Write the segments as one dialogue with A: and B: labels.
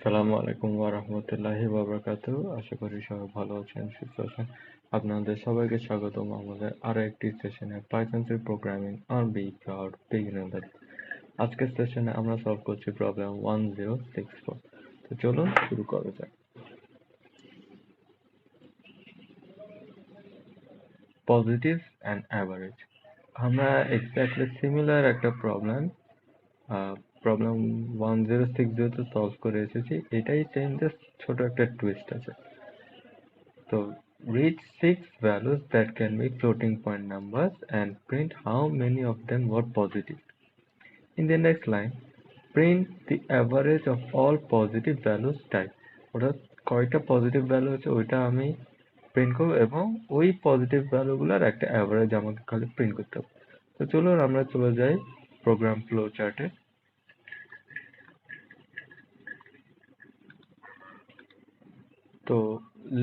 A: আসসালামু আলাইকুম ওয়া রাহমাতুল্লাহি ওয়া বারাকাতুহু। আশা করি সবাই ভালো আছেন, সুস্থ আছেন। আপনাদের সবাইকে স্বাগতম আমাদের আরো একটি সেশনে Python C programming on beecrowd beginner। আজকের সেশনে আমরা সলভ করছি প্রবলেম 1064। তো চলুন শুরু করা যাক। Positive and average. আমরা এক্স্যাক্টলি সিমিলার একটা প্রবলেম 1060 তে সলভ করে এসেছি। এটাই সেম, জাস্ট ছোট একটা টুইস্ট আছে। So read six values that can be floating point numbers and print how many of them were positive. In the next line, print the average of all positive values type. অর্থাৎ কয়টা positive value আছে ওইটা আমি print করবো এবং ওই positive ভ্যালুগুলোর একটা average আমাকে খালি প্রিন্ট করতে হবে। তো চলুন আমরা চলে যাই প্রোগ্রাম ফ্লো চার্টে। তো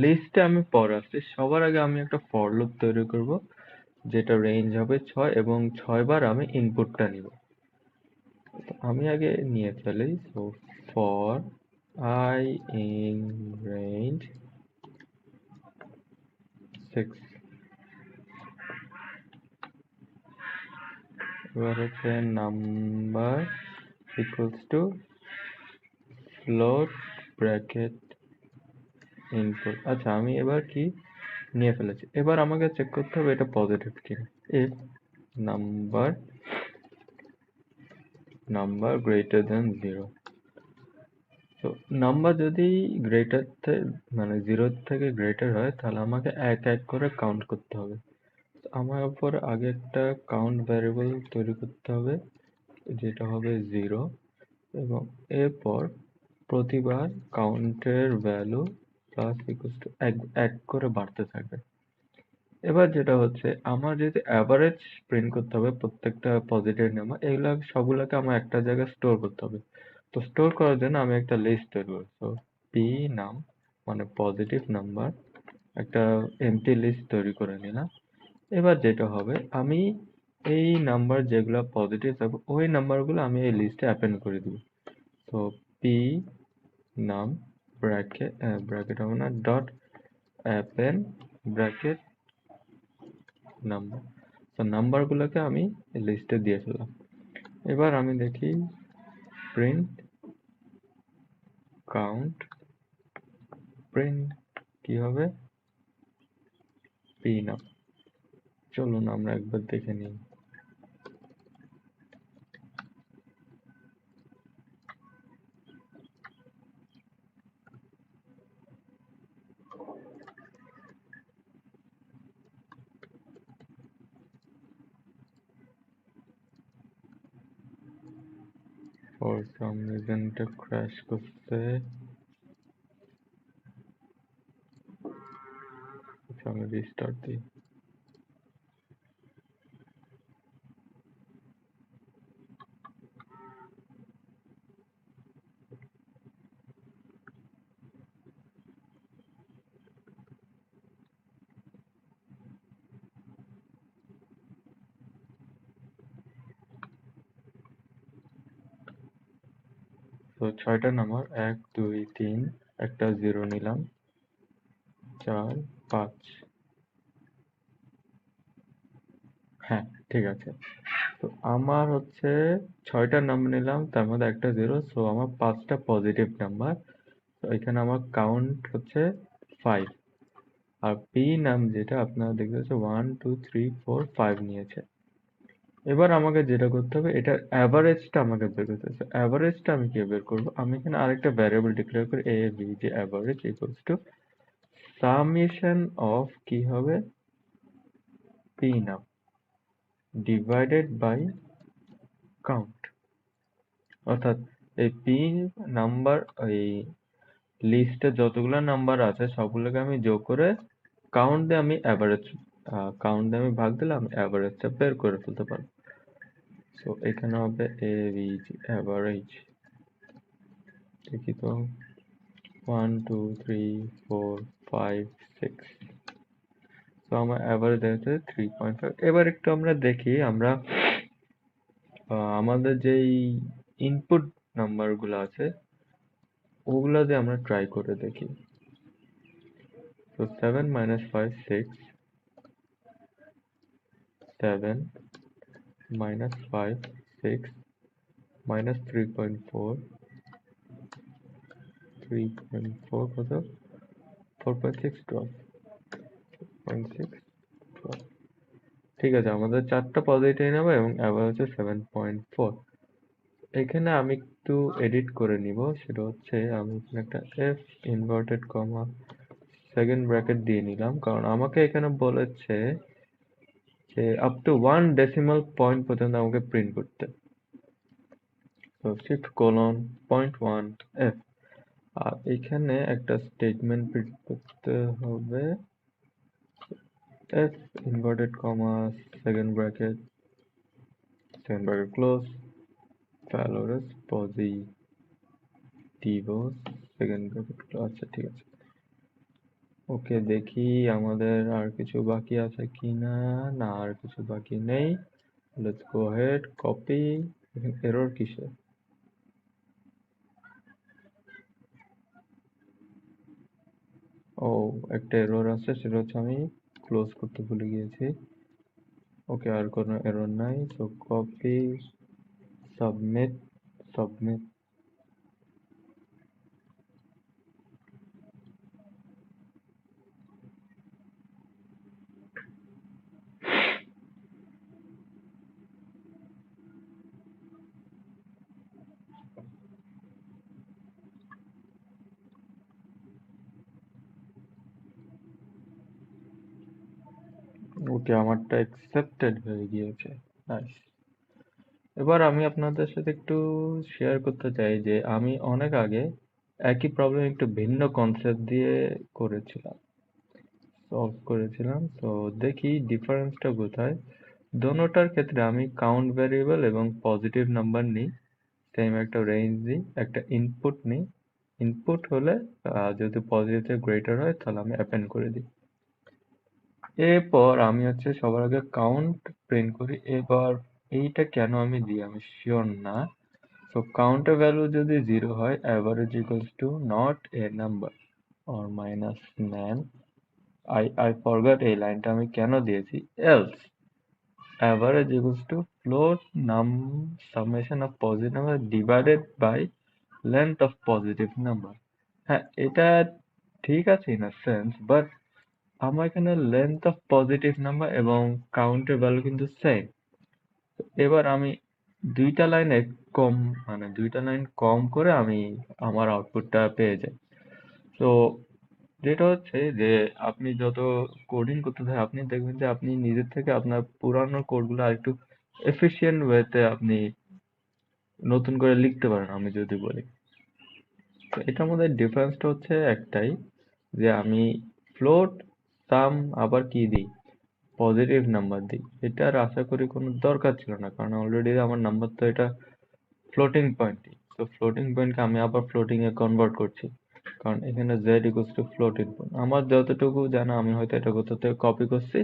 A: লিস্টে আমি পরে আসছি, সবার আগে আমি একটা ফর লুপ তৈরি করব যেটা রেঞ্জ হবে 6 এবং 6 বার আমি ইনপুটটা নিব। আমি আগে নিয়ে ফেলি। So for I in range 6, এবার হচ্ছে number equals to float bracket input. আচ্ছা, আমি এবার কি নিয়ে ফেলেছি, এবার আমাকে চেক করতে হবে এটা পজিটিভ কিনা। ইফ নাম্বার গ্রেটার দেন 0, তো নাম্বার যদি গ্রেটার মানে 0 থেকে গ্রেটার হয় তাহলে আমাকে এক এক করে কাউন্ট করতে হবে। আমার উপর আগে একটা কাউন্ট ভ্যারিয়েবল তৈরি করতে হবে যেটা হবে 0 এবং এরপর প্রতিবার কাউন্টের ভ্যালু প্লাস ইকুয়ালস টু এক করে বাড়তে থাকবে। এবার যেটা হচ্ছে আমার যদি অ্যাভারেজ প্রিন্ট করতে হবে প্রত্যেকটা পজিটিভ নাম্বার, এগুলা সবগুলোকে আমার একটা জায়গায় স্টোর করতে হবে। তো স্টোর করার জন্য আমি একটা লিস্ট তৈরি করব। তো পি নাম মানে পজিটিভ নাম্বার, একটা এমটি লিস্ট তৈরি করে নিলাম। এবার যেটা হবে আমি এই নাম্বার যেগুলো পজিটিভ থাকবে ওই নাম্বারগুলো আমি এই লিস্টে অ্যাপেন্ড করে দিব। তো পি নাম ব্র্যাকেট হবে না, ডট অ্যাপেন ব্র্যাকেট নাম্বার। তো নাম্বারগুলোকে আমি লিস্টে দিয়ে ফেললাম। এবার আমি দেখি প্রিন্ট কাউন্ট, প্রিন্ট কি হবে পি নাম। চলুন আমরা একবার দেখে নিই। ফর সাম রিজন এটা ক্র্যাশ করছে। আচ্ছা, আমি রিস্টার্ট দিই। তো 6টা নাম্বার 1 2 3, একটা 0 নিলাম, 4 5। হ্যাঁ, ঠিক আছে। তো আমার হচ্ছে 6টা নাম্বার নিলাম, তার মধ্যে একটা 0, সো আমার 5টা পজিটিভ নাম্বার। তো এখানে আমার কাউন্ট হচ্ছে 5। আর পি নাম যেটা আপনারা দেখতে পাচ্ছেন 1 2 3 4 5 নিয়েছে। এবার আমাকে যেটা করতে হবে এটার অ্যাভারেজটা আমাকে বের করতে হবে। অ্যাভারেজটা আমি কি বের করবো, আমি এখানে আরেকটা ভ্যারিয়েবল ডিক্লেয়ার করি এ বি, যে average equals to summation of কি হবে পি নাম ডিভাইডেড বাই কাউন্ট। অর্থাৎ এই পি নাম্বার, এই লিস্টে যতগুলো নাম্বার আছে সবগুলোকে আমি যোগ করে কাউন্ট দিয়ে আমি ভাগ দিলে আমি অ্যাভারেজটা বের করে ফেলতে পারবো। সো এখানে হবে অ্যাভারেজ। দেখি তো 1 2 3 4 5 6। তো আমার অ্যাভারেজ হচ্ছে 3.5। এবার একটু আমরা দেখি আমরা আমাদের যেই ইনপুট নাম্বার গুলো আছে ওগুলা দিয়ে আমরা ট্রাই করে দেখি। তো 7 minus 5 6, 7 minus 5 6 minus 3.4, 3.4 কত, 4.6 12, 0.6 12। ঠিক আছে, আমাদের চারটা পজিটিভ নেবো এবং অ্যাভারেজ হচ্ছে 7.4। এখানে আমি একটু এডিট করে নিব, সেটা হচ্ছে আমি এখানে একটা F inverted comma second bracket দিয়ে নিলাম, কারণ আমাকে এখানে বলেছে যে আপ টু 1 ডেসিমাল পয়েন্ট পর্যন্ত আমাকে প্রিন্ট করতে। তো শিফট কোলন 0.1 এফ, আর এখানে একটা স্টেটমেন্ট প্রিন্ট করতে হবে, F inverted comma second bracket close ভ্যালুরেস পজিটিভস সেকেন্ড ব্র্যাকেট। আচ্ছা ঠিক আছে, ওকে দেখি আমাদের আর কিছু বাকি আছে কিনা। না, আর কিছু বাকি নেই। Let's go head copy. Error কিসে? ও, একটা এরর আছে, সেটা হচ্ছে আমি ক্লোজ করতে ভুলে গিয়েছি। ওকে, আর কোনো এরর নাই, তো কপি সাবমিট সাবমিট। ওকে, আমারটা অ্যাকসেপ্টেড হয়ে গিয়েছে। নাইস। এবার আমি আপনাদের সাথে একটু শেয়ার করতে চাই যে আমি অনেক আগে একই প্রবলেম একটু ভিন্ন কনসেপ্ট দিয়ে করেছিলাম, সলভ করেছিলাম। তো দেখি ডিফারেন্সটা কোথায়। দোনোটার ক্ষেত্রে আমি কাউন্ট ভ্যারিয়েবল এবং পজিটিভ নাম্বার নিই, সেম একটা রেঞ্জ দিই, একটা ইনপুট নিই। ইনপুট হলে যদি পজিটিভ থেকে গ্রেটার হয় তাহলে আমি অ্যাপেন্ড করে দিই। এরপর আমি হচ্ছে সবার আগে কাউন্ট প্রিন্ট করি। এবার এইটা কেন আমি দিই আমি শিওর না। তো কাউন্টের ভ্যালু যদি 0 হয়, average equals to not a number or minus man. I forgot এই লাইনটা আমি কেন দিয়েছি। else average equals to float num summation of positive number divided by length of positive number। হ্যাঁ, এটা ঠিক আছে ইন আ সেন্স, বাট আমার এখানে লেন্থ অফ পজিটিভ নাম্বার এবং কাউন্টের ভ্যালু কিন্তু সেম। এবার আমি দুইটা লাইনে কম, মানে দুইটা লাইন কম করে আমি আমার আউটপুটটা পেয়ে যাই। তো যেটা হচ্ছে যে আপনি যত কোডিং করতে থাকেন, আপনি দেখবেন যে আপনি নিজের থেকে আপনার পুরানো কোডগুলো আরেকটু এফিশিয়েন্ট ওয়েতে আপনি নতুন করে লিখতে পারেন, আমি যদি বলি। তো এটার মধ্যে ডিফারেন্সটা হচ্ছে একটাই, যে আমি ফ্লোট সাম আবার কি দিই, পজিটিভ নাম্বার দিই। এটার আশা করি কোনো দরকার ছিল না, কারণ অলরেডি আমার নাম্বার তো এটা ফ্লোটিং পয়েন্টই। তো ফ্লোটিং পয়েন্টকে আমি আবার ফ্লোটিং এ কনভার্ট করছি, কারণ এখানে z equals to floating point. আমার যতটুকু জানা, আমি হয়তো এটা কোথাও থেকে কপি করছি,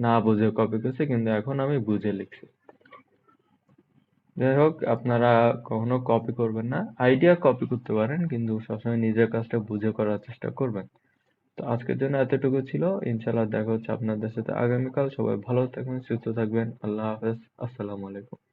A: না বুঝে কপি করছি, কিন্তু এখন আমি বুঝে লিখছি। যাই হোক, আপনারা কখনো কপি করবেন না। আইডিয়া কপি করতে পারেন, কিন্তু সবসময় নিজের কাজটা বুঝে করার চেষ্টা করবেন। তো আজকের জন্য এতটুকু ছিল। ইনশাআল্লাহ দেখা হচ্ছে আপনাদের সাথে আগামীকাল। সবাই ভালো থাকবেন, সুস্থ থাকবেন। আল্লাহ হাফেজ। আসসালামু আলাইকুম।